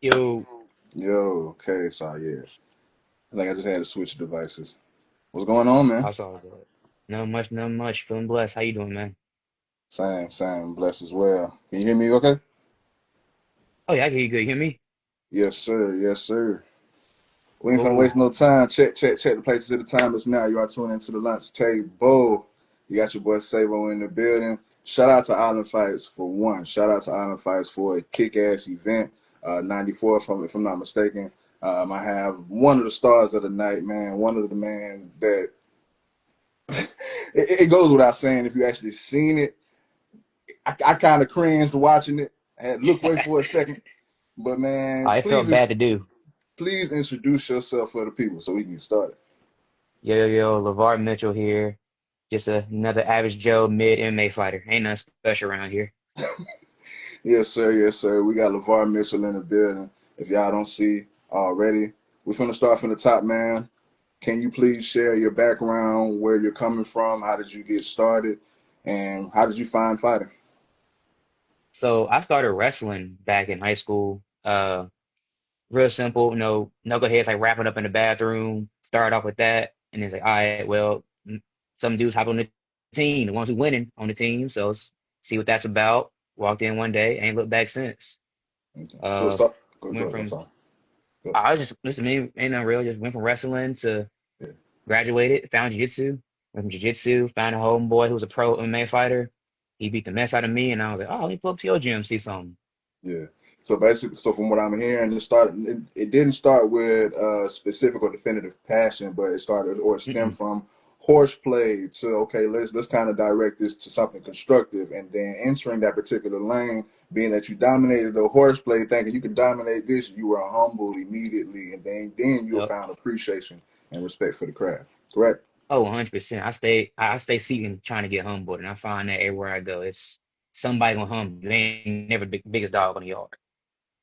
Yo, Yo, okay, so yeah. I think I just had to switch devices. What's going on, man? I saw that. Not much, not much. Feeling blessed. How you doing, man? Same, blessed as well. Can you hear me okay? Oh yeah, I can hear you good. You hear me? Yes, sir. We ain't finna Cool. waste no time. Check the places at the time. It's now. You are tuning into the lunch table. You got your boy Savo in the building. Shout out to Island Fights for one. Shout out to Island Fights for a kick-ass event. 94, if I'm not mistaken. I have one of the stars of the night, man. One of the man that it goes without saying if you actually seen it. I kind of cringed watching it. I had to look away for a second. But man, I felt bad to do. please introduce yourself for the people so we can get started. Yo, Lavar Mitchell here. Just another average Joe mid MMA fighter. Ain't nothing special around here. Yes, sir. We got Lavar Mitchell in the building. If y'all don't see already, we're finna start from the top, man. Can you please share your background, where you're coming from, how did you get started, and how did you find fighting? So I started wrestling back in high school. Real simple, knuckleheads like wrapping up in the bathroom. Started off with that, and it's like, all right, well, some dudes hop on the team, the ones who winning on the team. So see what that's about. Walked in one day, ain't looked back since. Okay. So Uh, start. Go went ahead. I'm from sorry. Go. I was just listen, me ain't nothing real. Just went from wrestling to Yeah. graduated, found jiu-jitsu. Went from jiu-jitsu, found a homeboy who was a pro MMA fighter. He beat the mess out of me, and I was like, oh, let me pull up to your gym, see something. Yeah. So basically, so from what I'm hearing, it started. It didn't start with specific or definitive passion, but it started or it stemmed Mm-mm. from horseplay to okay, let's kind of direct this to something constructive, and then entering that particular lane, being that you dominated the horseplay, thinking you can dominate this, you were humbled immediately, and then you Yep. found appreciation and respect for the craft. Correct? Oh, 100%. I stay seeking trying to get humbled, and I find that everywhere I go, it's somebody gonna humble you. Ain't never the biggest dog on the yard.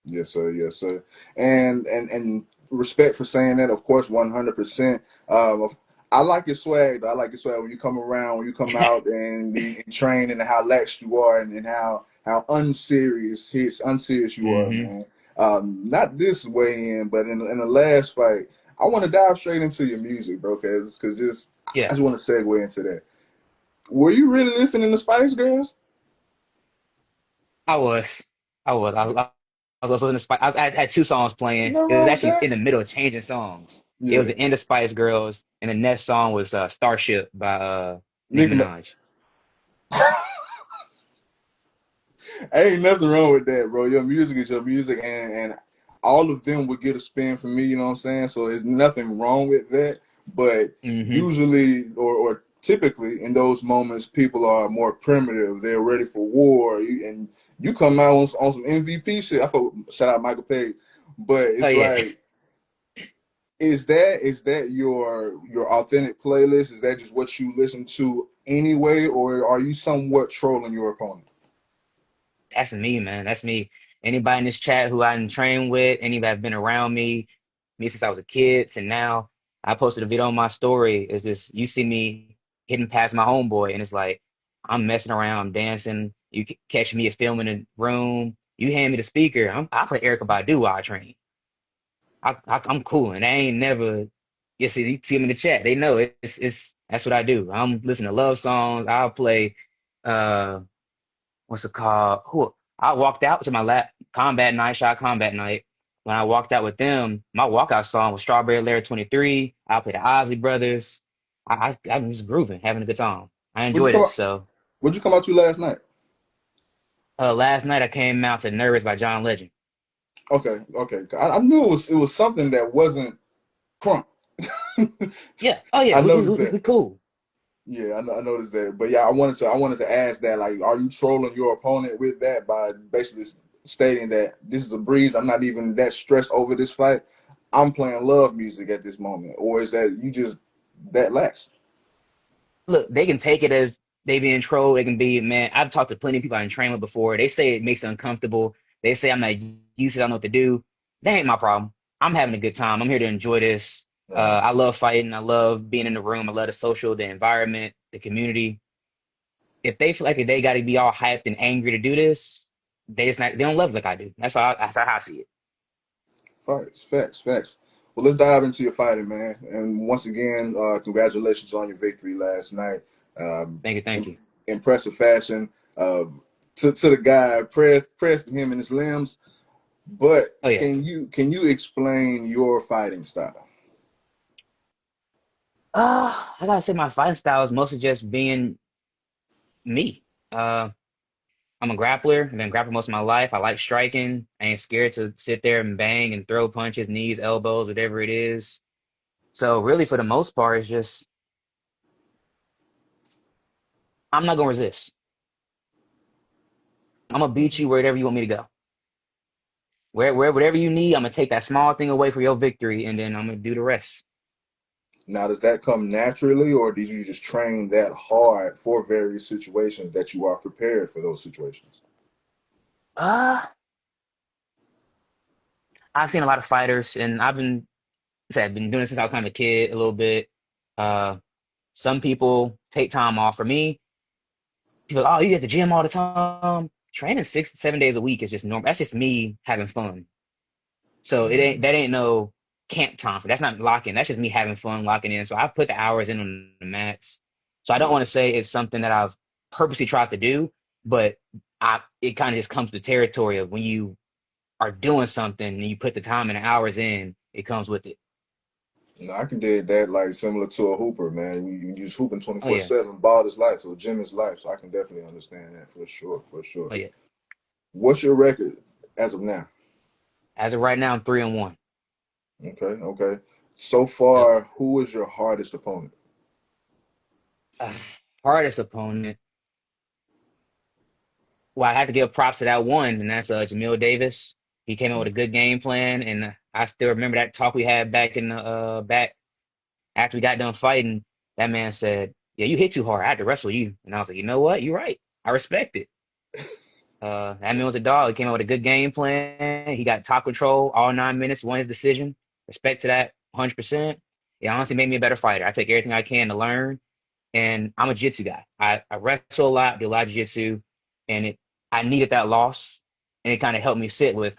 Yes, sir. And respect for saying that, of course, 100%. I like your swag. Though. I like your swag when you come around, when you come out and train, and how lax you are, and how unserious you are, Hmm. man. Not this way in, but in the last fight, I want to dive straight into your music, bro. Cause just I Yeah, just want to segue into that. Were you really listening to Spice Girls? I was. I was. I was listening to Spice. I had two songs playing. Nothing It was wrong with actually that. in the middle of changing songs. It was Yeah, the end of Spice Girls, and the next song was Starship by Nicki Nicki. Minaj. Ain't nothing wrong with that, bro. Your music is your music, and all of them would get a spin from me. You know what I'm saying? So there's nothing wrong with that. But Hmm. usually, or typically, in those moments, people are more primitive. They're ready for war, and you come out on some MVP shit. I thought shout out Michael Page, but Oh it's yeah. like. Is that your authentic playlist? Is that just what you listen to anyway, or are you somewhat trolling your opponent? That's me, man. That's me. Anybody in this chat who I didn't train with, anybody that's been around me since I was a kid to now. I posted a video on my story. It's just you see me hitting past my homeboy, and it's like I'm messing around, I'm dancing. You catch me a film in the room. You hand me the speaker. I play Erica Badu while I train. I'm cool, and I ain't never. You see them in the chat. They know it's that's what I do. I'm listening to love songs. I'll play. Uh, what's it called? Who I walked out to my lap combat night, shot combat night. When I walked out with them, my walkout song was Strawberry Layer 23. I played the Ozzy Brothers. I'm just grooving, having a good time. I Would you enjoyed come it. out? So Would you come out to last night? last night I came out to Nervous by John Legend. Okay. I knew it was something that wasn't crunk. Yeah. Oh I yeah. We we noticed we, that. we cool. Yeah, I noticed that. But yeah, I wanted to ask that. Like, are you trolling your opponent with that by basically stating that this is a breeze? I'm not even that stressed over this fight. I'm playing love music at this moment, or is that you just that lax? Look, they can take it as they being trolled. They can be, man, I've talked to plenty of people I didn't train with before. They say it makes it uncomfortable. They say I'm not used to it, I don't know what to do. That ain't my problem. I'm having a good time. I'm here to enjoy this. Right. I love fighting. I love being in the room. I love the social, the environment, the community. If they feel like they got to be all hyped and angry to do this, they don't love it like I do. That's how I see it. Fights, facts, facts. Well, let's dive into your fighting, man. And once again, congratulations on your victory last night. Um, Thank you, thank im- you. Impressive fashion. Uh, to the guy, pressed him in his limbs. But Oh yeah. can you explain your fighting style? I gotta say my fighting style is mostly just being me. I'm a grappler. I've been grappling most of my life. I like striking. I ain't scared to sit there and bang and throw punches, knees, elbows, whatever it is. So really, for the most part, it's just I'm not gonna resist. I'm gonna beat you wherever you want me to go. Whatever you need, I'm gonna take that small thing away for your victory, and then I'm gonna do the rest. Now, does that come naturally, or did you just train that hard for various situations that you are prepared for those situations? Uh, I've seen a lot of fighters, and I've been doing it since I was kind of a kid, a little bit. Uh, some people take time off. For me, people, oh, you at the gym all the time. Training 6 to 7 days a week is just normal. That's just me having fun. So that ain't no camp time for. That's not locking. That's just me having fun, locking in. So I put the hours in on the mats. So I don't Yeah. want to say it's something that I've purposely tried to do, but it kind of just comes to the territory of when you are doing something and you put the time and the hours in, it comes with it. No, I can dig that, like similar to a hooper, man. You just hooping twenty Oh four yeah, seven. Ball is life, so gym is life. So I can definitely understand that for sure, for sure. oh yeah. What's your record as of now? As of right now, I'm 3-1. Okay, okay. So Yep. far, who is your hardest opponent? Uh, Hardest opponent. Well, I have to give props to that one, and that's Jamil Davis. He came up with a good game plan, and I still remember that talk we had back in the back after we got done fighting. That man said, "Yeah, you hit too hard. I had to wrestle you," and I was like, "You know what? You're right. I respect it." That man was a dog. He came up with a good game plan. He got top control all 9 minutes, won his decision. Respect to that, 100%. It honestly made me a better fighter. I take everything I can to learn, and I'm a jiu-jitsu guy. I wrestle a lot, do a lot of jiu-jitsu, and I needed that loss, and it kind of helped me sit with,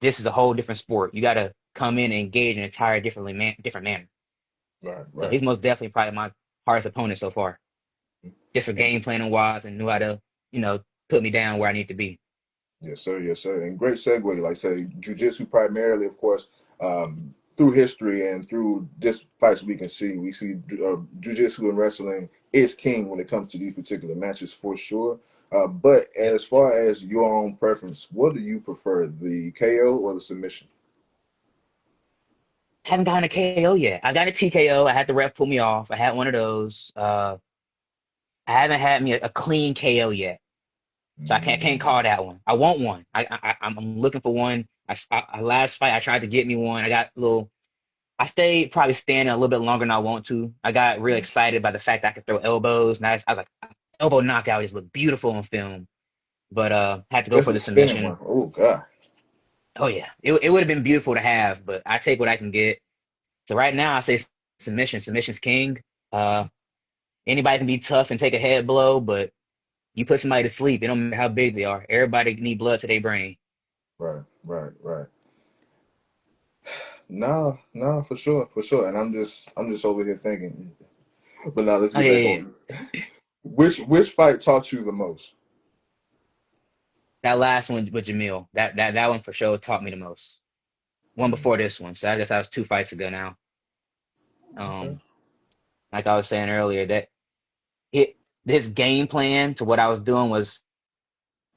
this is a whole different sport. You got to come in and engage in an entire different manner. Right, So right. he's most definitely probably my hardest opponent so far, just for And game planning wise, and knew how to, you know, put me down where I need to be. yes, sir. Yes, sir. And great segue. Like I say, jujitsu primarily, of course, through history and through this fights we see jujitsu and wrestling is king when it comes to these particular matches for sure. But Yep. as far as your own preference, what do you prefer, the KO or the submission? Haven't gotten a KO yet. I got a TKO. I had the ref pull me off. I had one of those. I haven't had me a clean KO yet. So I can't Mm, call that one. I want one. I'm looking for one. Last fight I tried to get me one. I got a little. I stayed probably standing a little bit longer than I want to. I got real gotcha. excited by the fact that I could throw elbows. And I was like, elbow knockout just looked beautiful on film. But had to go for Especially the spinning submission. one. Oh God. Oh yeah, it would have been beautiful to have, but I take what I can get. So right now I say submission. Submission's king. Uh, Anybody can be tough and take a head blow, but you put somebody to sleep. It don't matter how big they are. Everybody need blood to their brain. Right, right, right. No, no, for sure, for sure. And I'm just over here thinking. But now let's Oh get yeah, back yeah, on. yeah. Which fight taught you the most? That last one with Jamil, that one for sure taught me the most. One before Mm, this one, so I guess that was 2 fights ago now. okay. Um, like I was saying earlier, that it this game plan to what I was doing was,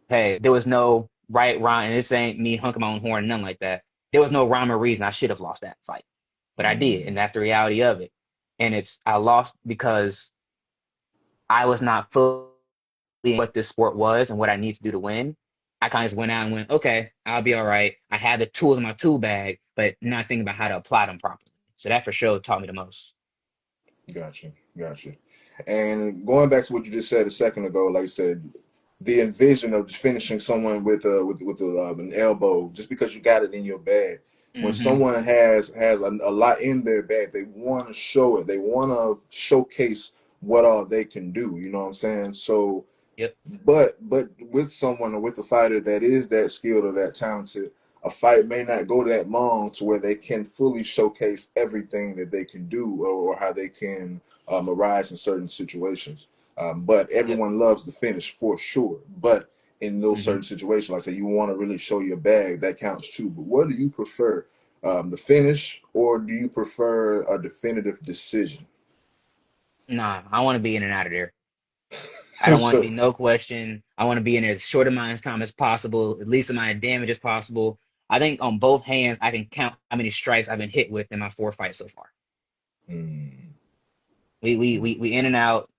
hey, there was no right rhyme, and this ain't me hunking my own horn, nothing like that. There was no rhyme or reason I should have lost that fight, but I did, and Mm, that's the reality of it. And I lost because I was not fully what this sport was and what I need to do to win. I kind of just went out and went, okay, I'll be all right. I had the tools in my tool bag, but not thinking about how to apply them properly. So that for sure taught me the most. gotcha, gotcha. And going back to what you just said a second ago, like I said, the envision of just finishing someone with an elbow just because you got it in your bag. When Hmm. someone has a lot in their bag, they want to show it. They want to showcase what all they can do. You know what I'm saying? So Yep. but with someone or with a fighter that is that skilled or that talented, a fight may not go that long to where they can fully showcase everything that they can do, or how they can arise in certain situations. But Yep. everyone loves the finish for sure. But in those Hmm. certain situations, like say you want to really show your bag, that counts too. But what do you prefer, the finish, or do you prefer a definitive decision? Nah, I want to be in and out of there. I don't want to So, be no question. I want to be in there as short amount of time as possible, at least amount of damage as possible. I think on both hands, I can count how many strikes I've been hit with in my 4 fights so far. mm, We in and out,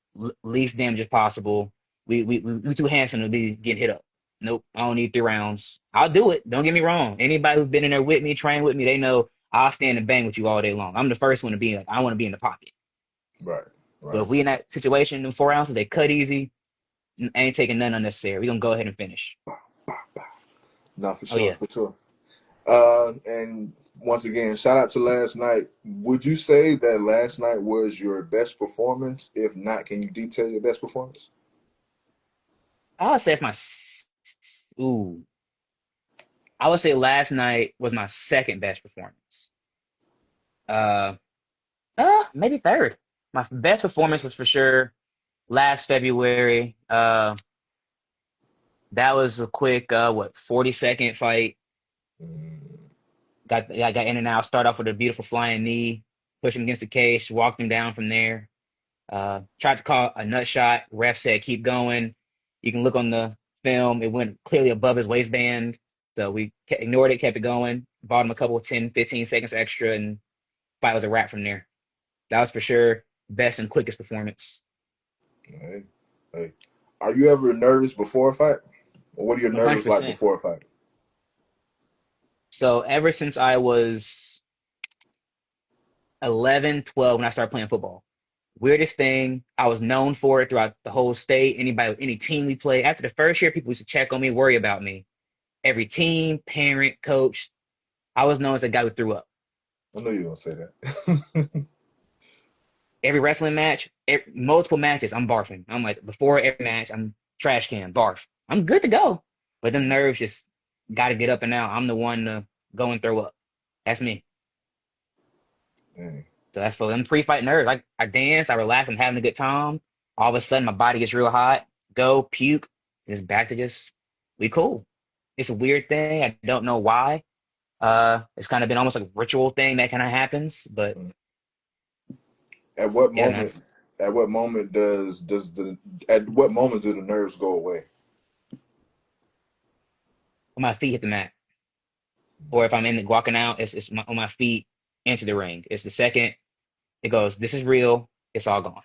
least damage as possible. We too handsome to be getting hit up. Nope, I don't need 3 rounds. I'll do it. Don't get me wrong. Anybody who's been in there with me, trained with me, they know I'll stand and bang with you all day long. I'm the first one to be like, I want to be in the pocket. right, But right. if we in that situation in 4 ounces, they cut easy. Ain't taking none unnecessary. We gonna go ahead and finish. Not for Oh sure, yeah. for sure. And once again, shout out to last night. Would you say that last night was your best performance? If not, can you detail your best performance? I would say it's my ooh. I would say last night was my second best performance. Uh, maybe third. My best performance was for sure last February. That was a quick 40-second fight. Mm, Got in and out. Start off with a beautiful flying knee, push him against the cage, walked him down from there. Tried to call a nut shot. Ref said keep going. You can look on the film. It went clearly above his waistband. So we ignored it, kept it going. Bought him a couple of 10, 15 seconds extra, and fight was a wrap from there. That was for sure best and quickest performance. hey, hey. Are you ever nervous before a fight? Or what are your nerves like 100%. before a fight? So ever since I was 11, 12, when I started playing football, weirdest thing, I was known for it throughout the whole state. Anybody, any team we played. After the first year, people used to check on me, worry about me. Every team, parent, coach, I was known as the guy who threw up. I know you don't say that. Every wrestling match, multiple matches, I'm barfing. I'm like, before every match, I'm trash can, barf. I'm good to go. But them nerves just got to get up and out. I'm the one to go and throw up. That's me. Dang. So that's for them pre-fight nerves. I dance, I relax, I'm having a good time. All of a sudden, my body gets real hot. Go puke, and it's back to just we cool. It's a weird thing. I don't know why. It's kind of been almost like a ritual thing that kind of happens. But At what yeah, man, moment? At what moment does the at what moment do the nerves go away? when my feet hit the mat, or if I'm in the walking out, it's on my feet into the ring. It's the second it goes. This is real. It's all gone.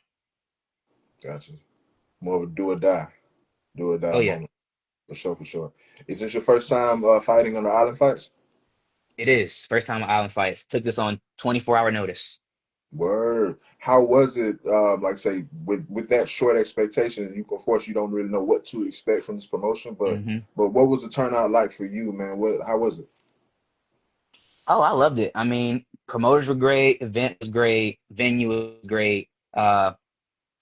Gotcha. More of a do or die Oh yeah, moment. For sure, for sure. Is this your first time fighting on the Island Fights? it is. First time Island fights. Took this on 24-hour notice. Word. How was it? Like say with that short expectation, you of course you don't really know what to expect from this promotion, Hmm. but what was the turnout like for you, man? What how was it? Oh, I loved it. I mean, promoters were great, event was great, venue was great. Uh,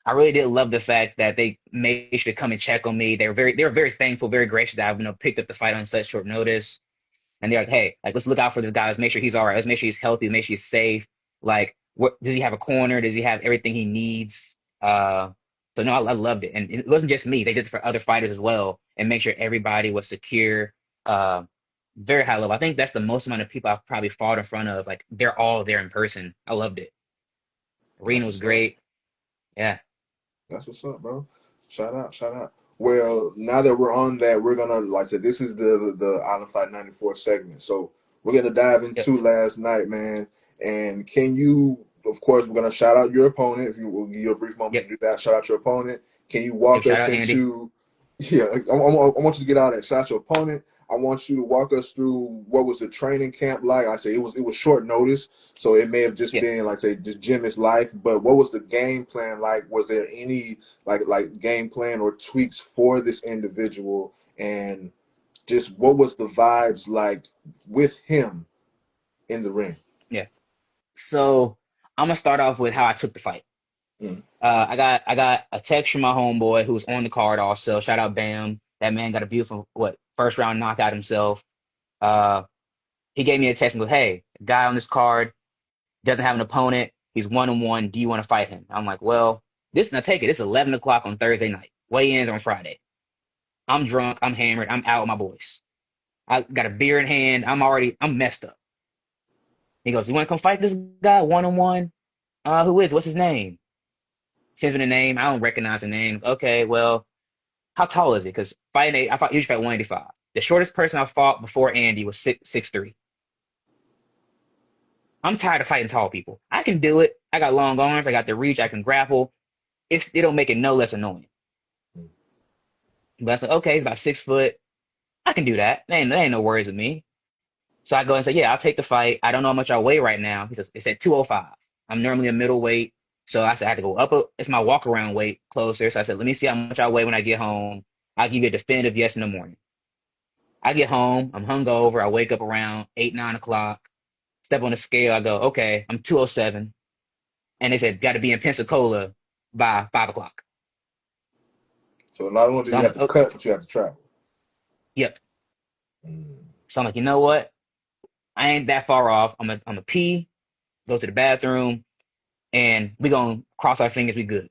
I really did love the fact that they made sure to come and check on me. They were very thankful, very gracious that I, picked up the fight on such short notice. And they're like, hey, like let's look out for this guy. Let's make sure he's all right. Let's make sure he's healthy. Make sure he's safe. Like, what does he have a corner? Does he have everything he needs? So no, I loved it, and it wasn't just me. They did it for other fighters as well, and make sure everybody was secure. Uh, Very high level. I think that's the most amount of people I've probably fought in front of. Like, they're all there in person. I loved it. Arena That's was what's up. great. Yeah. That's what's up, bro. Shout out, shout out. Well, now that we're on that, we're gonna like I said, this is the Island Fight 94 segment. So we're gonna dive Yep. into last night, man. And can you, of course, we're gonna shout out your opponent. If you will give you a brief moment to Yep. do that, shout out your opponent. Can you Yep. walk Shout us out Andy. into? Yeah, I want you to get out of that. Shout out your opponent. I want you to walk us through what was the training camp like. I say it was short notice, so it may have just Yep. been like say just gym is life. But what was the game plan like? Was there any like game plan or tweaks for this individual, and just what was the vibes like with him in the ring? Yeah. So I'm gonna start off with how I took the fight. Mm, I got a text from my homeboy who was on the card also. Shout out Bam. That man got a beautiful first round knockout himself. Uh, He gave me a text and goes, "Hey, guy on this card doesn't have an opponent. He's 1-1. Do you want to fight him?" I'm like, well, this now take it. It's 11 o'clock on Thursday night. Weigh-ins on Friday. I'm drunk. I'm hammered. I'm out with my boys. I got a beer in hand. I'm messed up. He goes, "You want to come fight this guy 1-1? Who is? What's his name?" Sends me the name. I don't recognize the name. Okay, well, how tall is he? Because I fought usually fight 185. The shortest person I fought before Andy was 6'3". I'm tired of fighting tall people. I can do it. I got long arms. I got the reach. I can grapple. It don't make it no less annoying. But I said, okay, he's about 6 foot. I can do that. There ain't no worries with me. So I go and say, yeah, I'll take the fight. I don't know how much I weigh right now. He says, it's at 205. I'm normally a middleweight. So I said, I have to go up. It's my walk around weight closer. So I said, let me see how much I weigh when I get home. I'll give you a definitive yes in the morning. I get home. I'm hungover. I wake up around 8, 9 o'clock. Step on the scale. I go, okay, I'm 207. And they said, got to be in Pensacola by 5 o'clock. So not only do So you I'm have like, to oh, cut, but you have to travel. yep. Mm. So I'm like, you know what? I ain't that far off. I'm a pee, go to the bathroom, and we gonna cross our fingers. We good.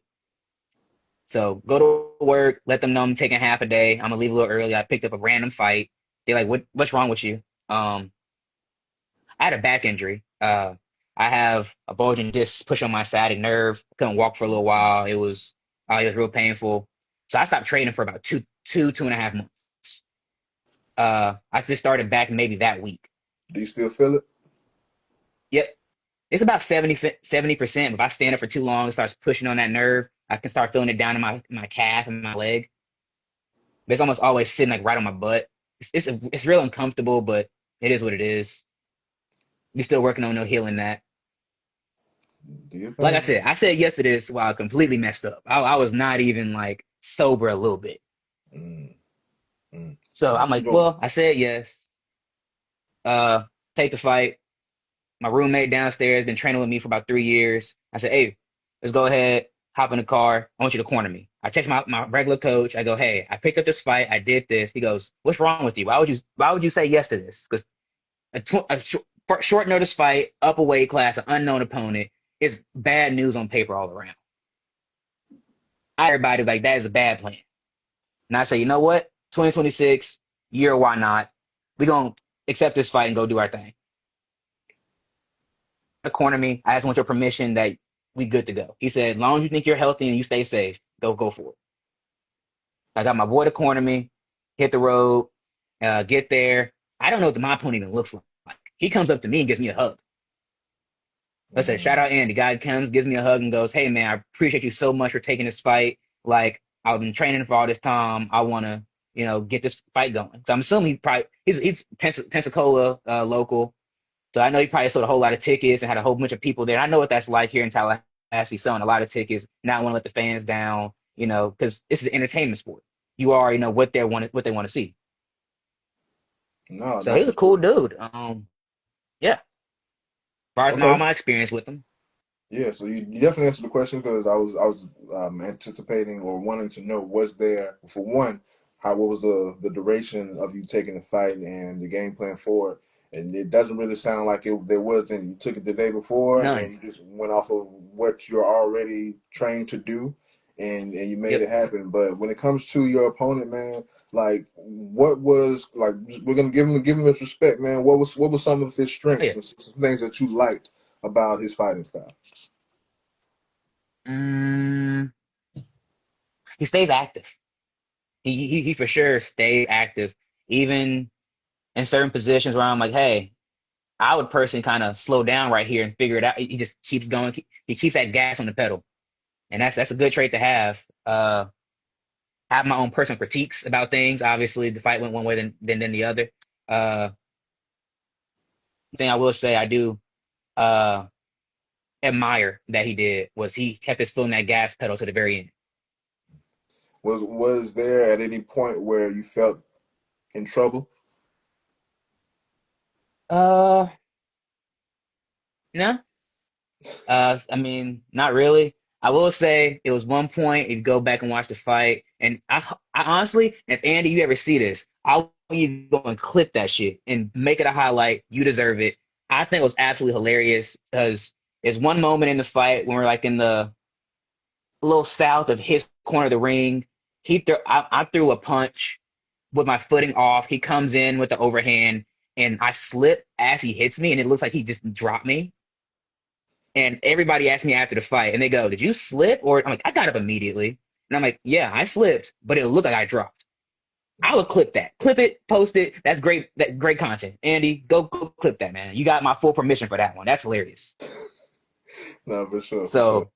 So go to work, let them know I'm taking half a day. I'm gonna leave a little early. I picked up a random fight. They're like, what's wrong with you? I had a back injury. I have a bulging disc push on my sciatic nerve. Couldn't walk for a little while. It was real painful. So I stopped training for about 2.5 months. I just started back maybe that week. Do you still feel it? Yep. It's about 70%. If I stand up for too long, it starts pushing on that nerve. I can start feeling it down in my calf and my leg. But it's almost always sitting like right on my butt. It's real uncomfortable, but it is what it is. We're still working on no healing that. Do your Like thing. I said yes to this while completely messed up. I was not even like sober a little bit. Mm, mm. So Now I'm you like, know. well, I said yes. Uh, take the fight. My roommate downstairs been training with me for about 3 years. I said, hey, let's go ahead, hop in the car. I want you to corner me. I text my regular coach. I go, hey, I picked up this fight. I did this. He goes, what's wrong with you? Why would you say yes to this? Because short notice fight, up a weight class, an unknown opponent is bad news on paper all around. Everybody like that is a bad plan. And I say, you know what? 2026, year why not? We gonna accept this fight and go do our thing. Corner me. I just want your permission that we good to go. He said, as long as you think you're healthy and you stay safe, go for it. I got my boy to corner me, hit the road, get there. I don't know what my opponent even looks like. He comes up to me and gives me a hug. I said, shout Mm. out Andy. Guy comes, gives me a hug and goes, hey man, I appreciate you so much for taking this fight. Like I've been training for all this time. I wanna, get this fight going. So I'm assuming he's Pensacola local. So I know he probably sold a whole lot of tickets and had a whole bunch of people there. I know what that's like here in Tallahassee, selling a lot of tickets, not want to let the fans down, because this is an entertainment sport. You already know what they want to see. No, So no, he's for a cool sure. dude. Yeah, as far as all Okay. my experience with him. Yeah, so you definitely answered the question because I was anticipating or wanting to know was there for one how what was the duration of you taking the fight and the game plan for it, and it doesn't really sound like there was any. You took it the day before and None. you just went off of what you're already trained to do, and you made it Yep. happen. But when it comes to your opponent, man, like what was like we're gonna give him his respect, man. What was some of his Oh strengths yeah. and some things that you liked about his fighting style? Mm, he stays active. He for sure stays active, even in certain positions where I'm like, hey, I would personally kind of slow down right here and figure it out. He just keeps going. He keeps that gas on the pedal, and that's a good trait to have. Have my own personal critiques about things. Obviously, the fight went one way than the other. Uh, thing I will say I do uh admire that he did was he kept his foot on that gas pedal to the very end. Was there at any point where you felt in trouble? Uh, no, I mean, not really. I will say it was one point if you go back and watch the fight, and I honestly, if Andy, you ever see this, I you go and clip that shit and make it a highlight. You deserve it. I think it was absolutely hilarious because there's one moment in the fight when we're like in the a little south of his corner of the ring. I threw a punch with my footing off. He comes in with the overhand, and I slip as he hits me, and it looks like he just dropped me. And everybody asked me after the fight, and they go, "Did you slip?" Or I'm like, "I got up immediately," and I'm like, "Yeah, I slipped, but it looked like I dropped." I would clip that, clip it, post it. That's great. That great content. Andy, go clip that, man. You got my full permission for that one. That's hilarious. No, for sure, for sure. So,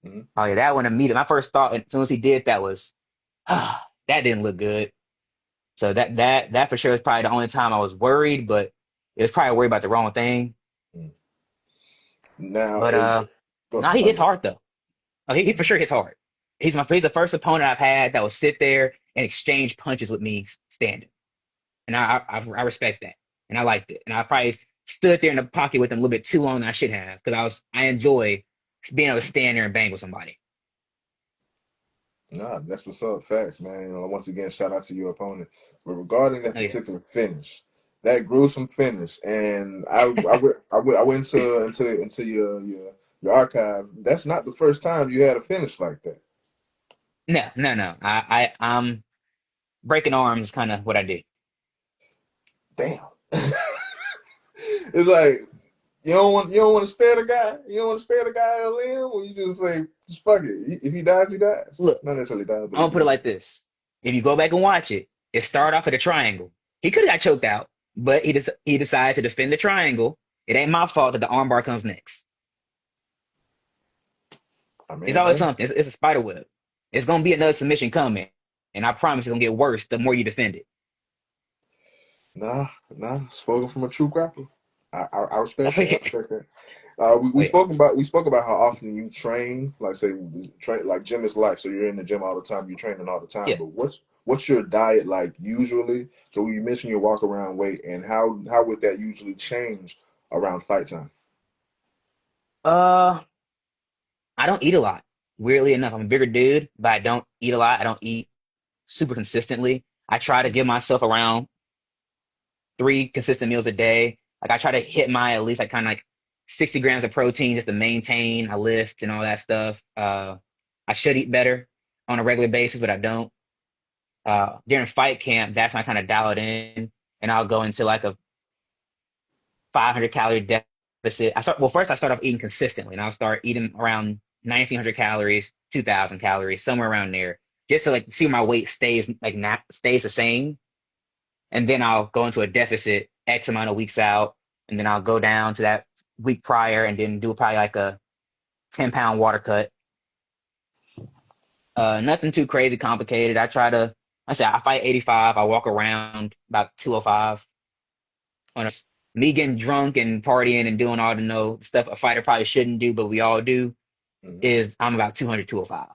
Hmm. oh yeah, that one immediately. My first thought as soon as he did that was, ah, that didn't look good. So that for sure is probably the only time I was worried, but it was probably worried about the wrong thing. Now, But go no, ahead. he Sorry. hits hard though. Oh, he for sure hits hard. He's the first opponent I've had that will sit there and exchange punches with me standing, and I respect that, and I liked it, and I probably stood there in the pocket with him a little bit too long than I should have because I enjoy being able to stand there and bang with somebody. Nah, that's what's up. Facts, man. Once again, shout out to your opponent. But regarding that Oh yeah, particular finish, that gruesome finish, and I went into your archive. That's not the first time you had a finish like that. no. I'm breaking arms is kind of what I do. Damn. It's like you don't want to spare the guy. You don't want to spare the guy a limb, or you just say just fuck it. If he dies, he dies. Look, Not necessarily dies, but I'm if gonna he put it dies. like this. If you go back and watch it, it started off at a triangle. He could have got choked out, but he decided to defend the triangle. It ain't my fault that the armbar comes next. I It's mean, always hey, something. It's a spider web. It's gonna be another submission coming, and I promise it's gonna get worse the more you defend it. nah. Spoken from a true grappler. I respect Oh that. I yeah, respect that. oh yeah, We spoke about how often you train, like say train like gym is life, so you're in the gym all the time, you're training all the time. yeah. But what's your diet like usually? So you mentioned your walk around weight, and how would that usually change around fight time? Uh, I don't eat a lot. Weirdly enough, I'm a bigger dude, but I don't eat a lot. I don't eat super consistently. I try to give myself around 3 consistent meals a day. Like I try to hit my at least like kind of like 60 grams of protein just to maintain. I lift and all that stuff. I should eat better on a regular basis, but I don't. During fight camp, that's when I kind of dial it in, and I'll go into like a 500 calorie deficit. First I start off eating consistently, and I'll start eating around 1900 calories, 2000 calories, somewhere around there, just to like see where my weight stays like not stays the same, and then I'll go into a deficit X amount of weeks out, and then I'll go down to that week prior, and then do probably like a 10-pound water cut. Nothing too crazy complicated. I say I fight 85. I walk around about 205. On a, me getting drunk and partying and doing all the no stuff a fighter probably shouldn't do, but we all do, Mhm. is I'm about 200, 205.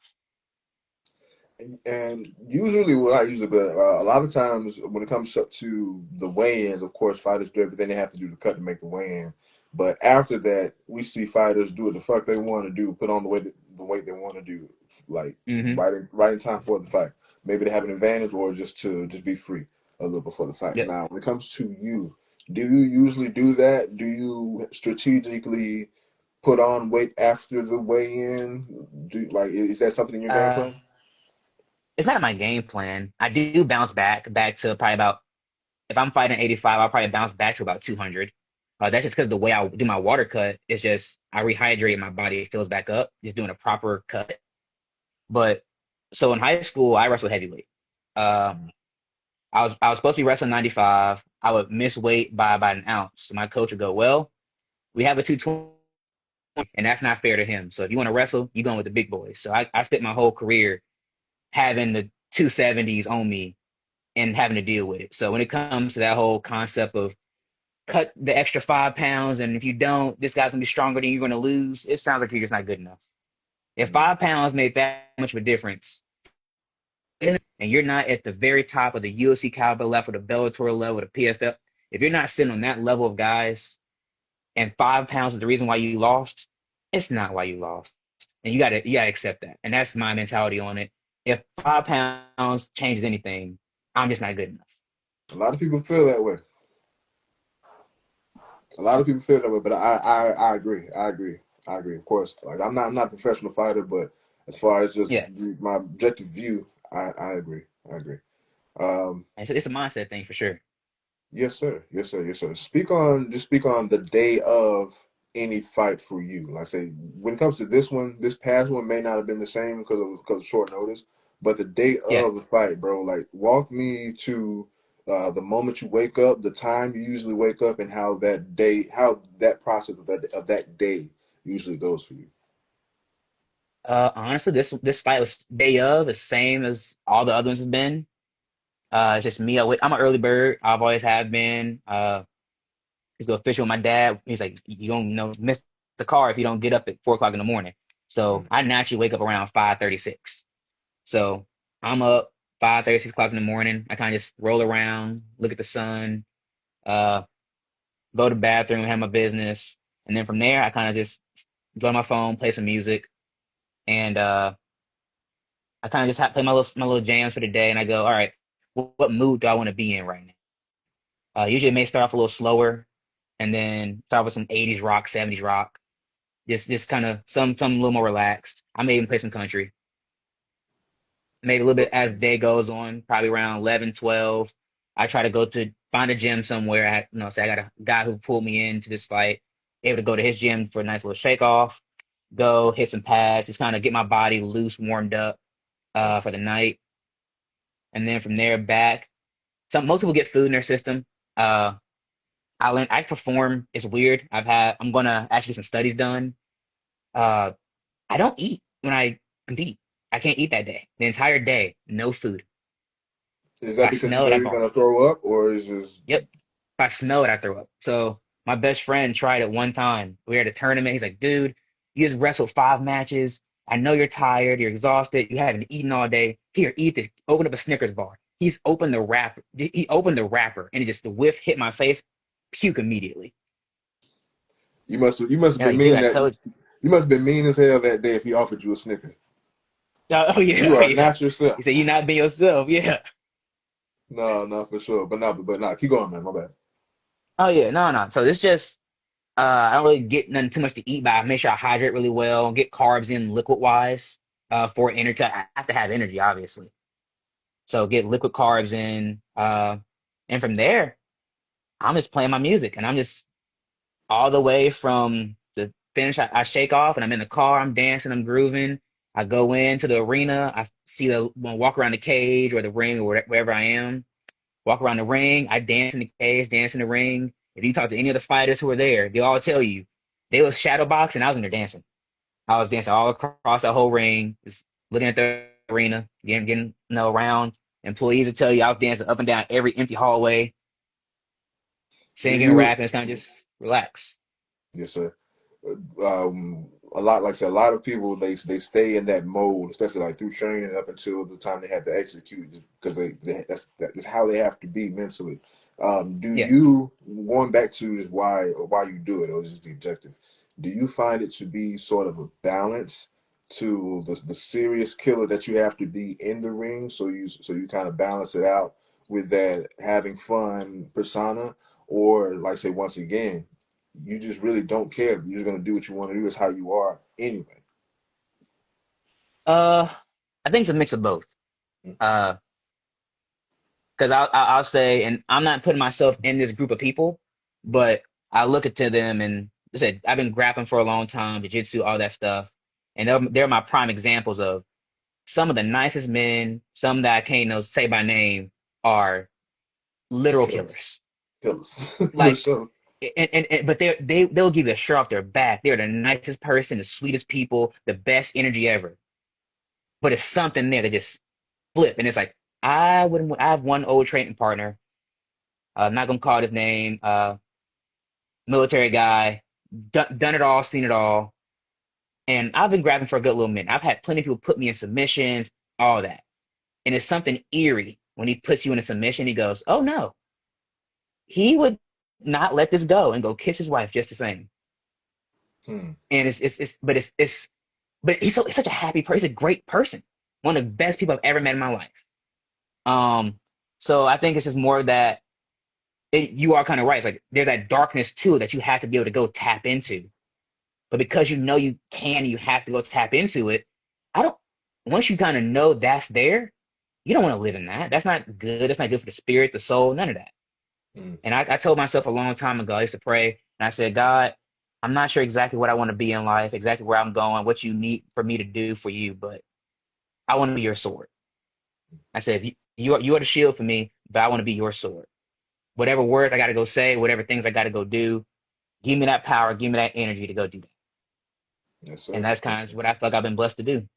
And usually, what I usually, but a lot of times when it comes up to the weigh-ins, of course, fighters do everything they have to do to cut to make the weigh-in. But after that, we see fighters do what the fuck they want to do, put on the weight they want to do, like Mm-hmm. right in time for the fight. Maybe they have an advantage, or just be free a little before the fight. Yep. Now, when it comes to you, do you usually do that? Do you strategically put on weight after the weigh-in? Is that something in your game Uh, plan? it's not in my game plan. I do bounce back to probably about if I'm fighting 85, I'll probably bounce back to about 200. That's just because the way I do my water cut is just I rehydrate my body, it fills back up, just doing a proper cut. But so in high school, I wrestled heavyweight. Uh, I was supposed to be wrestling 95. I would miss weight by about an ounce. So my coach would go, "Well, we have a 220, and that's not fair to him. So if you want to wrestle, you going with the big boys." So I spent my whole career having the 270s on me and having to deal with it. So when it comes to that whole concept of cut the extra 5 pounds, and if you don't, this guy's gonna be stronger than you're gonna lose, it sounds like you're just not good enough. If Mm-hmm. 5 pounds made that much of a difference, and you're not at the very top of the UFC caliber level, the Bellator level, the PFL, if you're not sitting on that level of guys, and 5 pounds is the reason why you lost, it's not why you lost. And you gotta accept that. And that's my mentality on it. If 5 pounds changes anything, I'm just not good enough. A lot of people feel that way. A lot of people feel that way, but I agree. I agree. I agree. Of course, like I'm not a professional fighter, but as far as just Yeah. my objective view, I agree. I agree. Um, And so it's a mindset thing for sure. yes, sir. Yes, sir. Yes, sir. Speak on the day of any fight for you. Like I say, when it comes to this one, this past one may not have been the same because of short notice, but the day Yeah. of the fight, bro. Like, walk me to the moment you wake up, the time you usually wake up, and how that process of that day usually goes for you. Honestly, this fight was day of, the same as all the other ones have been. It's just me. I'm an early bird. I've always have been. Just go fishing with my dad. He's like, you don't miss the car if you don't get up at 4 o'clock in the morning. So Mm. I naturally wake up around 5:36. So I'm up 5:30, 6 o'clock in the morning. I kind of just roll around, look at the sun, uh, go to the bathroom, have my business, and then from there I kind of just go on my phone, play some music, and I kind of just play my little jams for the day, and I go, all right, what mood do I want to be in right now? Usually it may start off a little slower, and then start with some 80s rock, 70s rock, just kind of some a little more relaxed. I may even play some country, maybe a little bit as the day goes on, probably around 11, 12. I try to go to find a gym somewhere. Say I got a guy who pulled me into this fight, able to go to his gym for a nice little shake off, go hit some pads, just kind of get my body loose, warmed up Mm. for the night, and then from there back. Most people get food in their system. Uh, I perform. It's weird. I'm gonna actually get some studies done. Uh, I don't eat when I compete. I can't eat that day. The entire day, no food. Is If that I because you smell it, know I you're gonna barf. throw up, or is just Yep. If I smell it, I throw up. So my best friend tried it one time. We were at a tournament. He's like, dude, you just wrestled 5 matches. I know you're tired, you're exhausted, you haven't eaten all day. Here, eat this. Open up a Snickers bar. He's opened the wrapper. He opened the wrapper, and it just the whiff hit my face. Puke immediately. you must have And been like, dude, mean I that told you must have been mean as hell that day if he offered you a Snickers. you. Oh yeah, You oh are yeah. not yourself. He said, you not being yourself. Yeah. No, no, for sure. But keep going, man. My bad. Oh yeah, no, no. So it's just I don't really get nothing too much to eat, but I make sure I hydrate really well, get carbs in liquid wise, for energy. I have to have energy, obviously. So get liquid carbs in, and from there, I'm just playing my music, and I'm just all the way from the finish. I shake off, and I'm in the car. I'm dancing. I'm grooving. I go into the arena. I see walk around the cage or the ring or wherever I am. Walk around the ring. I dance in the cage, dance in the ring. If you talk to any of the fighters who were there, they all tell you they was shadow boxing. I was in there dancing. I was dancing all across the whole ring, just looking at the arena, getting around. Employees will tell you I was dancing up and down every empty hallway, Do singing, you? rapping. It's kind of just relax. Yes, sir. A lot, like I said, a lot of people they stay in that mode, especially like through training up until the time they have to execute, because that's how they have to be mentally. Do Yeah. you, going back to just why you do it, or just the objective? Do you find it to be sort of a balance to the serious killer that you have to be in the ring, so you kind of balance it out with that having fun persona, or like say once again, you just really don't care. You're just gonna do what you want to do. It's how you are anyway. Uh, I think it's a mix of both. Uh, because I'll say, and I'm not putting myself in this group of people, but I look at to them and I said I've been grappling for a long time, jiu-jitsu, all that stuff, and they're my prime examples of some of the nicest men, some that I can't know say by name, are literal Killers, killers. killers, for Like, sure. and but they'll give you a shirt off their back. They're the nicest person, the sweetest people, the best energy ever. But it's something there that just flip, and it's like I wouldn't. I have one old training partner. I'm not gonna call his name. Military guy, done it all, seen it all, and I've been grabbing for a good little minute. I've had plenty of people put me in submissions, all that, and it's something eerie when he puts you in a submission. He goes, "Oh no, he would not let this go and go kiss his wife just the same." Hmm. And but he's such a happy person. He's a great person. One of the best people I've ever met in my life. Um, So I think it's just more that you are kind of right. It's like there's that darkness too that you have to be able to go tap into. But because you know you can, you have to go tap into it. I don't, once you kind of know that's there, you don't want to live in that. That's not good. That's not good for the spirit, the soul, none of that. Mm. And I told myself a long time ago, I used to pray and I said, God, I'm not sure exactly what I want to be in life, exactly where I'm going, what you need for me to do for you, but I want to be your sword. I said, you are the shield for me, but I want to be your sword. Whatever words I got to go say, whatever things I got to go do, give me that power, give me that energy to go do that. Yes, And sir. that's Yes, kind of sir. what I feel like I've been blessed to do.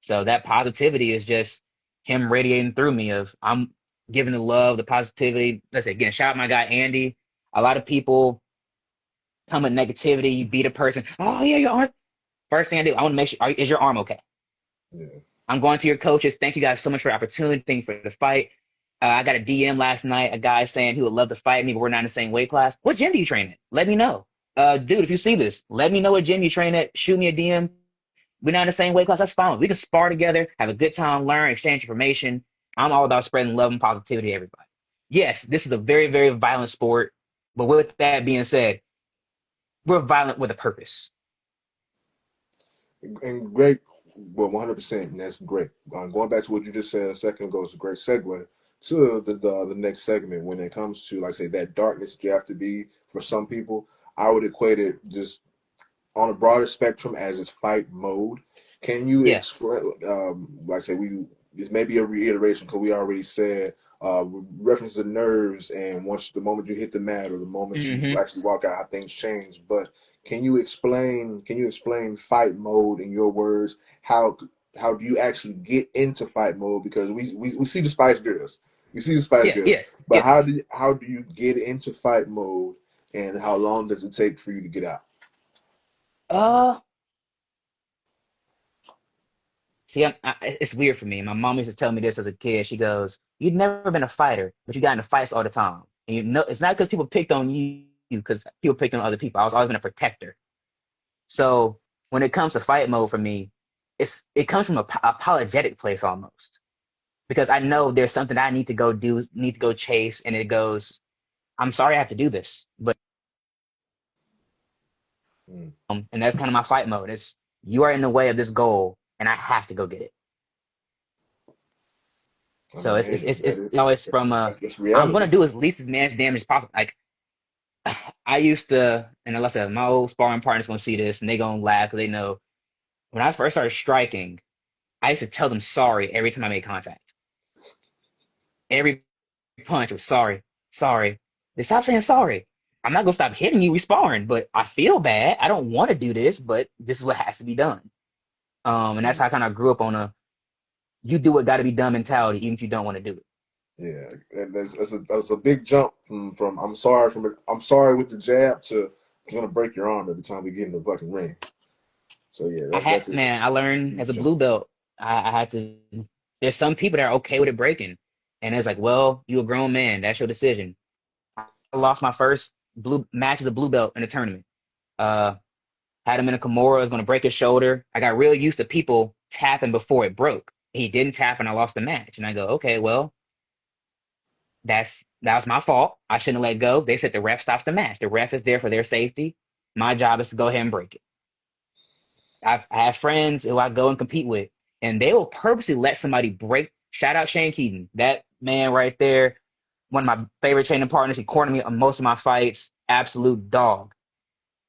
So that positivity is just him radiating through me of I'm giving the love, the positivity. Let's say again, shout out my guy Andy. A lot of people come with negativity. You beat a person. Oh yeah, your arm. First thing I do, I want to make sure is your arm okay? Yeah. I'm going to your coaches. Thank you guys so much for the opportunity. Thank you for the fight. I got a DM last night, a guy saying he would love to fight me, but we're not in the same weight class. What gym do you train at? Let me know. Dude, if you see this, let me know what gym you train at. Shoot me a DM. We're not in the same weight class. That's fine. We can spar together, have a good time, learn, exchange information. I'm all about spreading love and positivity to everybody. Yes, this is a very, very violent sport. But with that being said, we're violent with a purpose. And great, well, 100%, and that's great. Going back to what you just said a second ago is a great segue to the next segment. When it comes to, like, say, that darkness that you have to be for some people, I would equate it just on a broader spectrum as its fight mode. Can you Yeah. explain, like, say, this may be a reiteration because we already said, reference the nerves, and once the moment you hit the mat or the moment you Hmm. actually walk out, how things change. But can you explain fight mode in your words? How do you actually get into fight mode? Because we see the Spice Girls, Yeah, yeah, but yeah. how do you get into fight mode, and how long does it take for you to get out? Uh, See, it's weird for me. My mom used to tell me this as a kid. She goes, "You've never been a fighter, but you got into fights all the time. And you know, it's not because people picked on you, because people picked on other people. I was always been a protector. So when it comes to fight mode for me, it comes from a apologetic place almost because I know there's something I need to go do, need to go chase, and it goes, I'm sorry I have to do this, but Mm. and that's kind of my fight mode. It's you are in the way of this goal, and I have to go get it. I So mean, hey, it's you know it's from that's I'm gonna reality. do as least as much damage as possible. Like I used to, and like I said, my old sparring partner's gonna see this and they gonna laugh because they know when I first started striking, I used to tell them sorry every time I made contact. Every punch was sorry, sorry. They stop saying sorry. I'm not gonna stop hitting you, we sparring, but I feel bad. I don't want to do this, but this is what has to be done. And that's how I kind of grew up on a you do what got to be done mentality, even if you don't want to do it. Yeah, and that's a big jump from I'm sorry with the jab to I'm gonna break your arm every time we get in the fucking ring. So yeah, that's a I learned as huge a jump. blue belt, I had to, there's some people that are okay with it breaking. And it's like, well, you a grown man. That's your decision. I lost my first blue match as a blue belt in a tournament. Uh, had him in a Kimura, I was going to break his shoulder. I got real used to people tapping before it broke. He didn't tap and I lost the match. And I go, okay, well, that was my fault. I shouldn't have let go. They said the ref stops the match. The ref is there for their safety. My job is to go ahead and break it. I have friends who I go and compete with, and they will purposely let somebody break. Shout out Shane Keaton, that man right there, one of my favorite training partners. He cornered me on most of my fights. Absolute dog.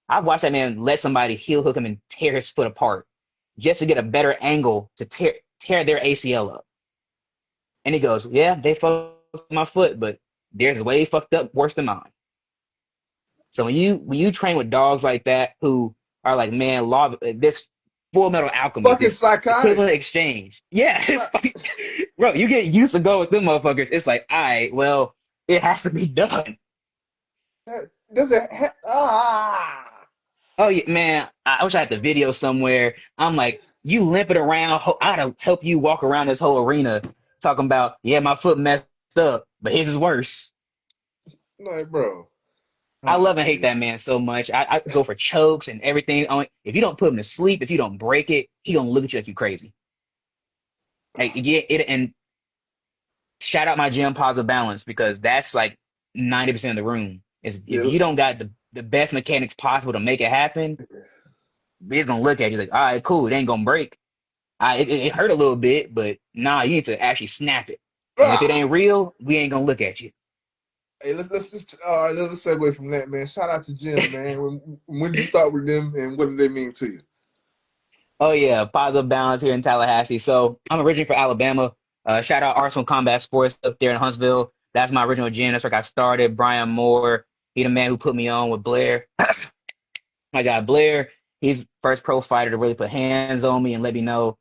I've watched that man let somebody heel hook him and tear his foot apart just to get a better angle to tear their ACL up. And he goes, "Yeah, they fucked my foot, but theirs is way fucked up worse than mine." So when you train with dogs like that who are like, man, law this Full Metal Alchemist, Fucking this psychotic. equivalent exchange. Yeah, it's Right. fucking, bro, you get used to go with them motherfuckers. It's like, all right, well, it has to be done. Does it? Ah. Oh yeah, man, I wish I had the video somewhere. I'm like, you limping around, I'd help you walk around this whole arena talking about, yeah, my foot messed up, but his is worse. Like, bro. I Ah, love and hate man. that man so much. I go for chokes and everything. If you don't put him to sleep, if you don't break it, he gonna look at you like you crazy. Like yeah, it and shout out my gym, Positive Balance, because that's like 90% of the room. Is if Yeah, you don't got the best mechanics possible to make it happen, it's gonna look at you like, all right, cool, it ain't gonna break. It hurt a little bit, but nah, you need to actually snap it. And if it ah, ain't real, we ain't gonna look at you. hey, let's just all right. Let's segue from that, man. Shout out to Jim, man. When did you start with them, and what did they mean to you? Oh yeah, Positive Balance here in Tallahassee. So I'm originally from Alabama. Shout out Arsenal Combat Sports up there in Huntsville. That's my original gym. That's where I got started. Brian Moore, he the man who put me on with Blair. My guy Blair, he's first pro fighter to really put hands on me and let me know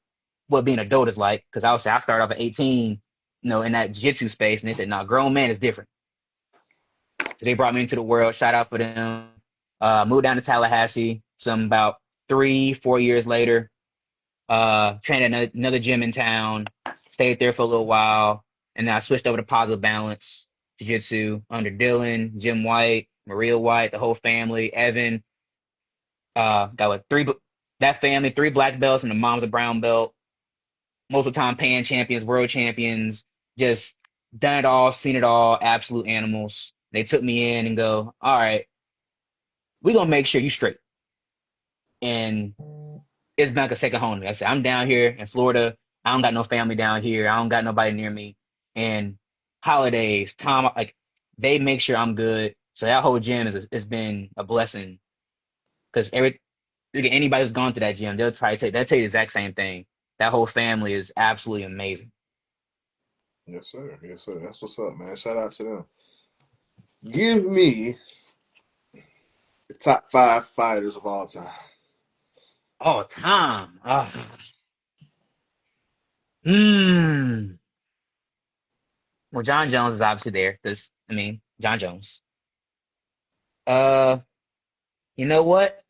what being an adult is like. Because I started off at 18, in that jiu-jitsu space, and they said, "No, grown man is different." So they brought me into the world. Shout out for them. Moved down to Tallahassee. Some about 3, 4 years later. Trained at another gym in town. Stayed there for a little while, and then I switched over to Positive Balance Jiu-Jitsu under Dylan, Jim White, Maria White, the whole family, Evan. Got like that family, three black belts, and the mom's a brown belt. Multiple time pan champions, world champions, just done it all, seen it all, absolute animals. They took me in and go, all right, we're gonna make sure you straight. And it's been like a second home to me. Like I said, I'm down here in Florida. I don't got no family down here. I don't got nobody near me. And holidays, time, like they make sure I'm good. So that whole gym has been a blessing because anybody who's gone to that gym, they'll tell you the exact same thing. That whole family is absolutely amazing. Yes, sir. Yes, sir. That's what's up, man. Shout out to them. Give me the top five fighters of all time. Oh, Tom. Hmm. Well, John Jones is obviously there. This, I mean, John Jones. Uh, you know what?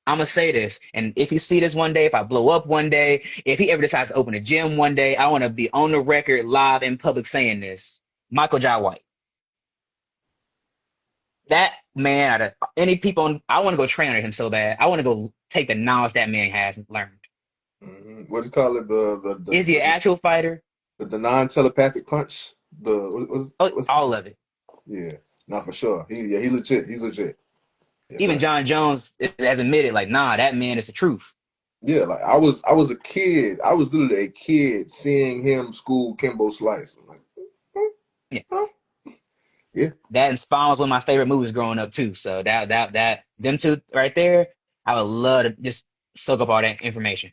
I'm gonna say this, and if you see this one day, if I blow up one day, if he ever decides to open a gym one day, I want to be on the record, live in public, saying this. Michael Jai White. That man, out of any people, I want to go train under him so bad. I want to go take the knowledge that man has learned. What do you call it? Is he an actual fighter? The non telepathic punch. Oh, What's all of it. yeah, not for sure. He legit. He's legit. Yeah, Even but John Jones has admitted, like, nah, that man is the truth. yeah, like I was a kid. I was literally a kid seeing him school Kimbo Slice. I'm like, huh, Yeah, huh. Yeah, that and Spawn was one of my favorite movies growing up too. So that them two right there, I would love to just soak up all that information.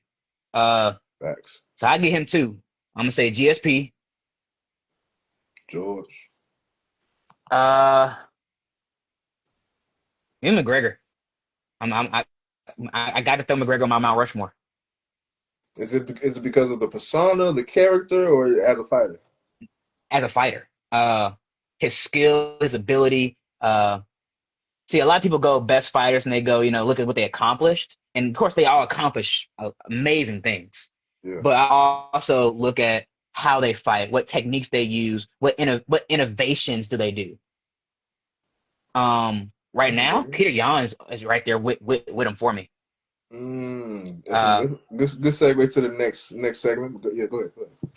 Uh, facts. so I get him two. I'm gonna say GSP. George. Uh, and McGregor. I got to throw McGregor on my Mount Rushmore Is it because of the persona, the character, or as a fighter? as a fighter. His skill, his ability. See, a lot of people go best fighters and they go, look at what they accomplished, and of course they all accomplish amazing things. Yeah. But I also look at how they fight, what techniques they use, what innovations do they do. Right now, Okay. Peter Yan is right there with him for me. That's Uh, this good segue to the next segment. Yeah, go ahead. Go ahead.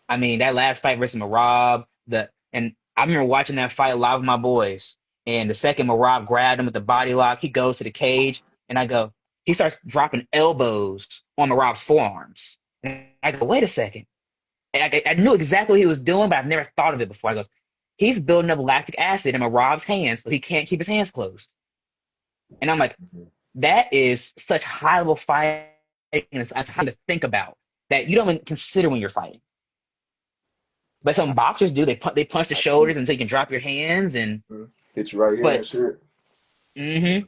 I mean, that last fight versus Marab, and I remember watching that fight live with my boys. And the second Marab grabbed him with the body lock, he goes to the cage, and he starts dropping elbows on Marab's forearms. And I go, wait a second. And I knew exactly what he was doing, but I've never thought of it before. I go, he's building up lactic acid in Marab's hands, so he can't keep his hands closed. And I'm like, that is such high level fighting, and it's hard to think about that you don't even consider when you're fighting. But some boxers do. They punch the I do. shoulders until you can drop your hands. And Hit you right here and but shit. hmm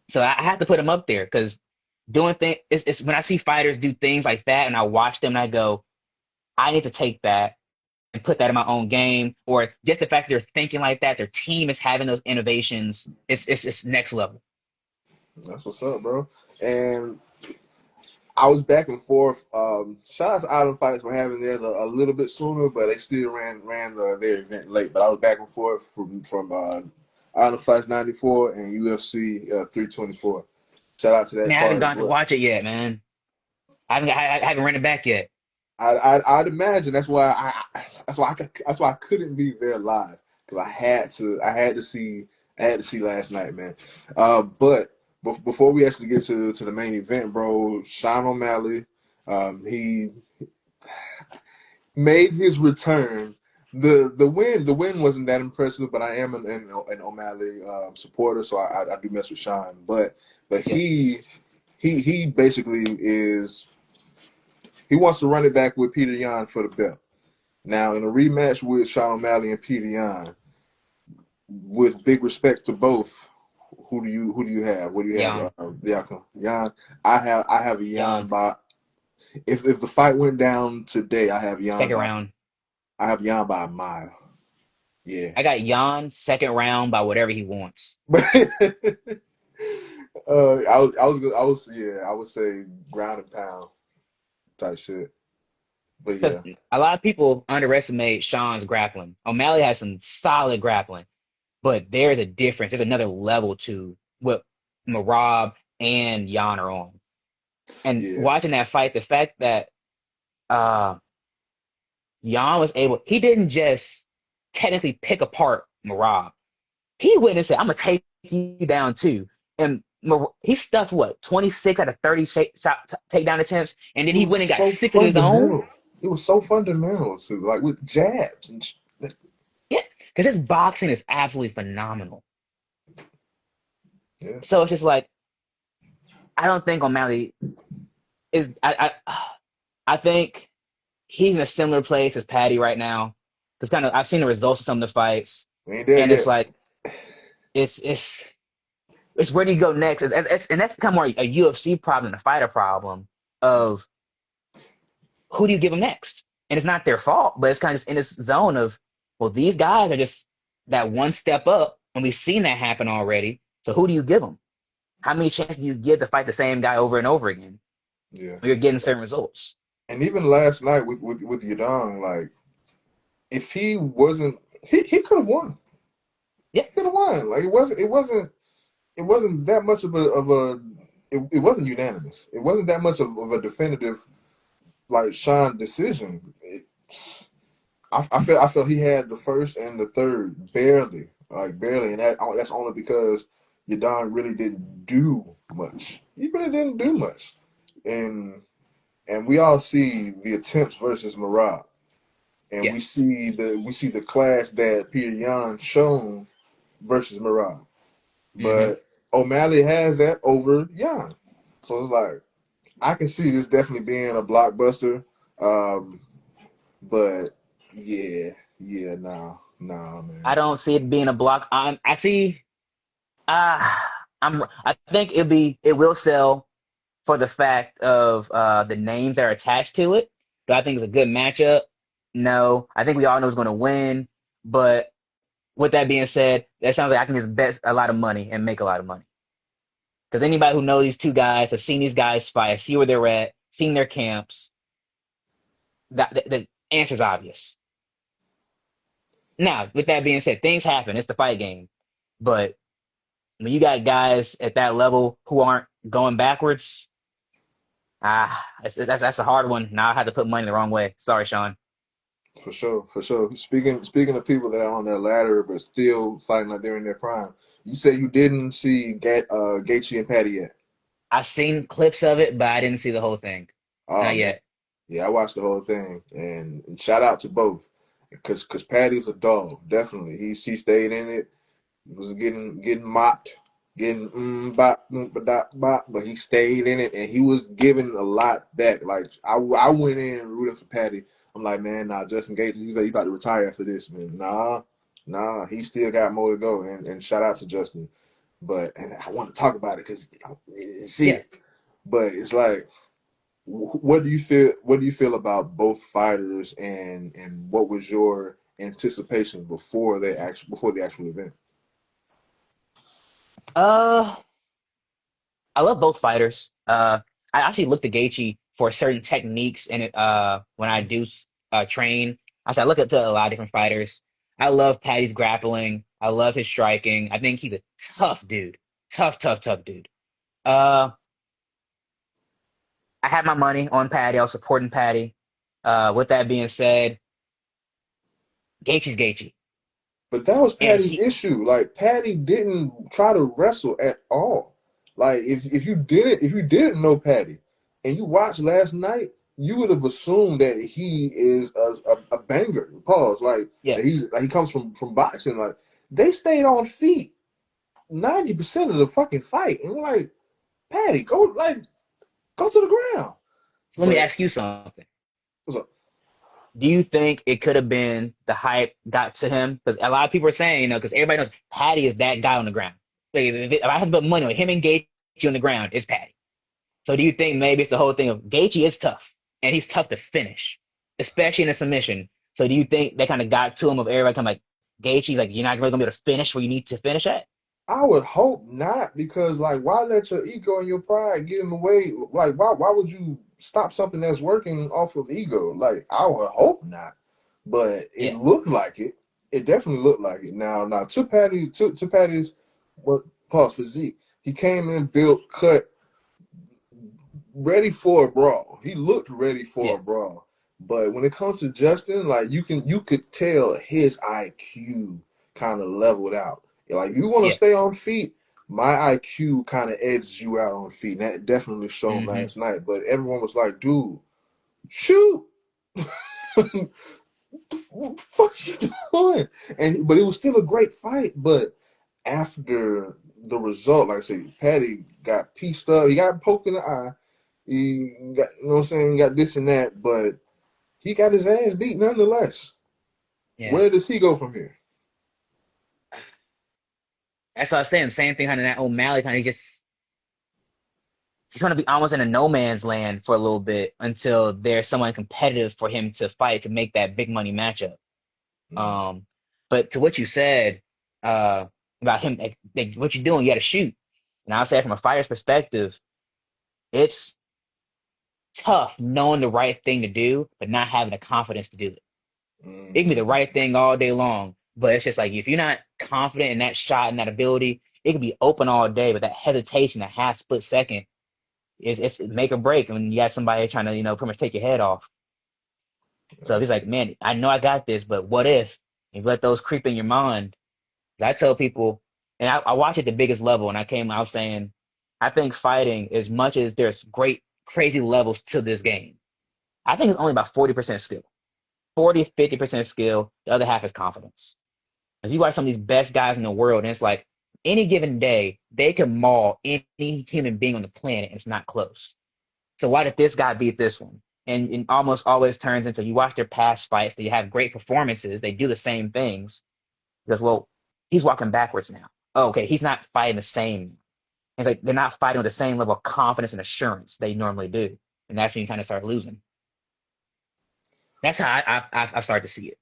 so I have to put them up there because doing things. It's when I see fighters do things like that, and I watch them, and I go, I need to take that and put that in my own game. Or just the fact that they're thinking like that, their team is having those innovations. It's next level. That's what's up, bro. And I was back and forth. Shout out to Island Fights for having theirs a little bit sooner, but they still ran their event late. But I was back and forth from Island Fights 94 and UFC 324. Shout out to that Man, I haven't card as gotten to well. watch it yet, man. I haven't run it back yet. I'd imagine that's why I couldn't be there live because I had to see last night, man. But before we actually get to the main event, bro, Sean O'Malley, he made his return. The win wasn't that impressive, but I am an O'Malley supporter, so I do mess with Sean. But Yeah, he basically is he wants to run it back with Peter Yan for the belt. Now in a rematch with Sean O'Malley and Peter Yan, with big respect to both, who do you have? What do you have? Jan, The outcome. Yan. I have a Yan Jan, by if the fight went down today, second round. I have Yan by a mile. Yeah. I got Jan second round by whatever he wants. I would say ground and pound type shit. But Because yeah, a lot of people underestimate Sean's grappling. O'Malley has some solid grappling, but there's a difference. There's another level to what Marab and Jan are on. And yeah, watching that fight, the fact that uh, Jan was able, he didn't just technically pick apart Marab. He went and said, I'm going to take you down too. And he stuffed what, 26 out of 30 takedown attempts. And then it he was went and got so six of his own. fundamental. It was so fundamental too, like with jabs and Yeah, because his boxing is absolutely phenomenal. yeah, So it's just like, I don't think O'Malley is, I think he's in a similar place as Patty right now. Because kind of, I've seen the results of some of the fights. we ain't there And it's yet. like, it's, it's, it's where do you go next? And that's kind of more a UFC problem than a fighter problem of who do you give them next? And it's not their fault, but it's kind of just in this zone of, well, these guys are just that one step up, and we've seen that happen already. So who do you give them? How many chances do you give to fight the same guy over and over again? Yeah, When you're getting certain results. and even last night with Yadong, like if he wasn't, he could have won. Yeah. He could have won. Like it wasn't that much of a it wasn't unanimous. It wasn't that much of a definitive like Sean decision. I felt he had the first and the third barely, like barely, and that's only because Yadon really didn't do much. He really didn't do much, and we all see the attempts versus Marab, and Yeah. we see the class that Peter Yan shown versus Marab, Hmm. but O'Malley has that over Yan, so it's like I can see this definitely being a blockbuster. Um, But yeah, nah, I man. don't see it being a block. I'm actually, uh, I think it will sell for the fact of the names that are attached to it. Do I think it's a good matchup? No. I think we all know who's going to win. But with that being said, that sounds like I can just bet a lot of money and make a lot of money. Because anybody who knows these two guys, have seen these guys fight, see where they're at, seen their camps, the answer's obvious. Now, with that being said, things happen. It's the fight game. But when you got guys at that level who aren't going backwards, that's a hard one. Now I had to put money the wrong way. Sorry, Sean. For sure, for sure. Speaking of people that are on their ladder but still fighting like they're in their prime, you said you didn't see Gaethje and Patty yet. I've seen clips of it, but I didn't see the whole thing. Oh Not man, yet. yeah, I watched the whole thing, and shout out to both, because Patty's a dog. Definitely, he stayed in it. Was getting mopped, getting bop, bop, bop, but he stayed in it and he was giving a lot back. Like I went in rooting for Patty. I'm like, man, nah, Justin Gates, he about to retire after this, man. Nah, he still got more to go. And shout out to Justin. But and I want to talk about it because see Yeah. it. But it's like, what do you feel? What do you feel about both fighters, and what was your anticipation before the actual event? Uh, I love both fighters. I actually looked at Gaethje for certain techniques in it. When I do train, I look up to a lot of different fighters. I love Patty's grappling. I love his striking. I think he's a tough dude. Tough, tough, tough dude. Uh, I had my money on Patty. I was supporting Patty. With that being said, Gaethje's Gaethje, But that was and Patty's issue. Like Patty didn't try to wrestle at all. Like if you didn't know Patty and you watched last night, you would have assumed that he is a banger. Pause. Like that yes. he comes from boxing. Like they stayed on feet 90% of the fucking fight, and we're like, Patty, go to the ground. So let me But ask you something. what's up? Do you think it could have been the hype got to him? Because a lot of people are saying, because everybody knows Patty is that guy on the ground. Like, if I had to put money on him and Gaethje on the ground, it's Patty. So do you think maybe it's the whole thing of Gaethje is tough and he's tough to finish, especially in a submission? So do you think they kind of got to him of everybody kind of like Gaethje's like you're not really gonna be able to finish where you need to finish at? I would hope not, because like why let your ego and your pride get in the way? Like why would you stop something that's working off of ego? Like I would hope not. But it Yeah, looked like it. It definitely looked like it. Now to Patty's what pause physique. He came in built, cut, ready for a brawl. He looked ready for yeah, a brawl. But when it comes to Justin, like you could tell his IQ kind of leveled out. Like you want to yeah. stay on feet, my IQ kind of edges you out on feet. And that definitely showed Hmm. last night. But everyone was like, dude, shoot. What the fuck you doing? And but it was still a great fight. But after the result, like I said, Patty got pieced up. He got poked in the eye. He got, you know what I'm saying, got this and that, but he got his ass beat nonetheless. Yeah. Where does he go from here? That's what I was saying. Same thing kind of that O'Malley kind of just he's going to be almost in a no man's land for a little bit until there's someone competitive for him to fight to make that big money matchup. Mm, Um, but to what you said uh, about him, like, what you're doing, you got to shoot. And I'll say from a fighter's perspective, it's tough knowing the right thing to do, but not having the confidence to do it. It can be the mm, right thing all day long, but it's just like if you're not confident in that shot and that ability, it can be open all day, but that hesitation, that half split second, is it's make or break when you got somebody trying to, pretty much take your head off. So if he's like, absolutely. man, I know I got this, but what if? You let those creep in your mind. I tell people, and I watch at the biggest level, and I was saying, I think fighting, as much as there's great, crazy levels to this game, I think it's only about 40% skill. 40, 50% skill. The other half is confidence. As you watch some of these best guys in the world, and it's like any given day, they can maul any human being on the planet, and it's not close. So why did this guy beat this one? And it almost always turns into you watch their past fights, they have great performances, they do the same things. Because, well, he's walking backwards now. Oh, okay, he's not fighting the same. It's like they're not fighting with the same level of confidence and assurance they normally do. And that's when you kind of start losing. That's how I started to see it.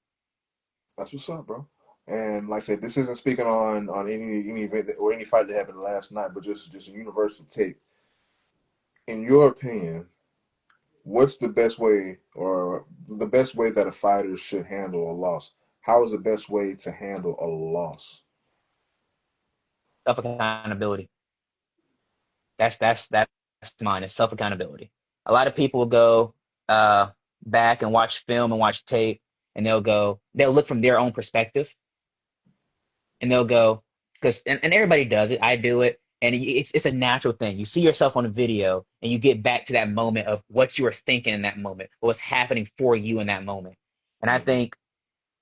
That's what's up, bro. And like I said, this isn't speaking on any event or any fight that happened last night, but just a universal take. In your opinion, what's the best way that a fighter should handle a loss? How is the best way to handle a loss? Self accountability. That's mine. It's self accountability. A lot of people will go uh back and watch film and watch tape, and they'll look from their own perspective, and they'll go because and everybody does it. I do it, and it's a natural thing. You see yourself on a video, and you get back to that moment of what you were thinking in that moment, what's happening for you in that moment. And I Mm-hmm. think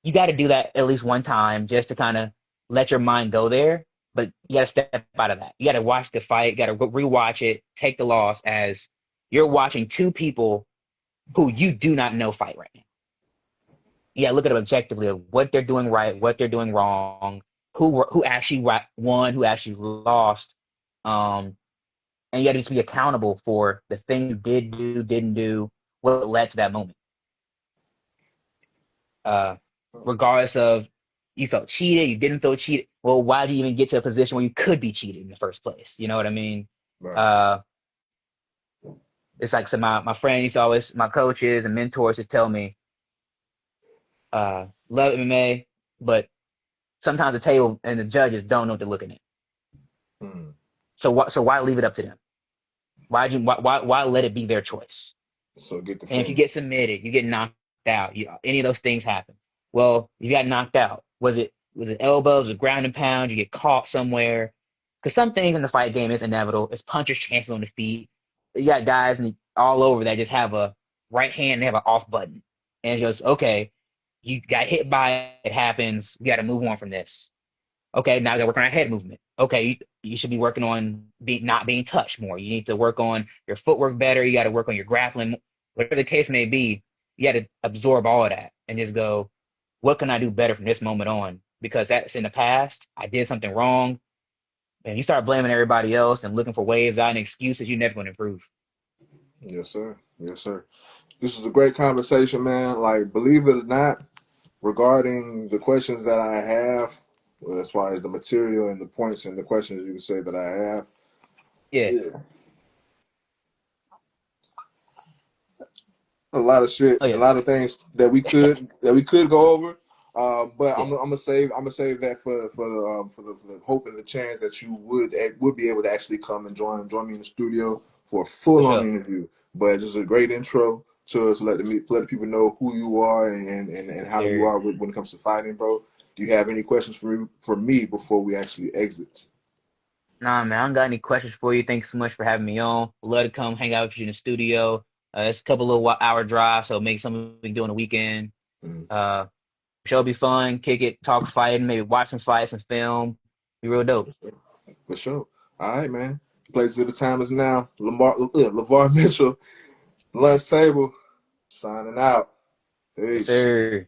you got to do that at least one time just to kind of let your mind go there. But you got to step out of that. You got to watch the fight. You got to rewatch it. Take the loss as you're watching two people who you do not know fight right now. Yeah, look at them objectively of what they're doing right, what they're doing wrong, who actually won, who actually lost, um, and you got to just be accountable for the thing you did do, didn't do, what led to that moment. Uh, Regardless of you felt cheated, you didn't feel cheated. Well, why did you even get to a position where you could be cheated in the first place? You know what I mean? Right. Uh, it's like so my friend used to always my coaches and mentors just tell me, love MMA, but sometimes the table and the judges don't know what they're looking at. Mm. So why leave it up to them? Why let it be their choice? So get the And if you get finish. submitted, you get knocked out. Any of those things happen. Well, you got knocked out. Was it elbows, was it ground and pound? You get caught somewhere. Because some things in the fight game is inevitable. It's puncher's chances on the feet. You got guys all over that just have a right hand and they have an off button. And it goes, okay, you got hit by it, it happens. We got to move on from this. Okay, now you got to work on our head movement. Okay, you should be working on not being touched more. You need to work on your footwork better. You got to work on your grappling, whatever the case may be. You got to absorb all of that and just go, what can I do better from this moment on? Because that's in the past. I did something wrong. And you start blaming everybody else and looking for ways out and excuses, you're never going to improve. Yes, sir. Yes, sir. This is a great conversation, man. Like, believe it or not, regarding the questions that I have, well, as far as the material and the points and the questions you can say that I have, Yeah, yeah, a lot of shit, oh a yeah, lot of things that we could go over. But yeah, I'm gonna save that for the hope and the chance that you would be able to actually come and join me in the studio for a for full on sure. interview. But just a great intro to us, let the people know who you are and Yes, how you sir. are when it comes to fighting, bro. Do you have any questions for me before we actually exit? Nah, man, I don't got any questions for you. Thanks so much for having me on. Would love to come hang out with you in the studio. It's a couple little hour drive, so make something we can do on the weekend. Mm, Uh, Show be fun, kick it, talk fighting, maybe watch some fights and film. Be real dope. for sure. All right, man. Places of the time is now. Lavar Mitchell, lunch table, signing out. Yes, Peace. sir.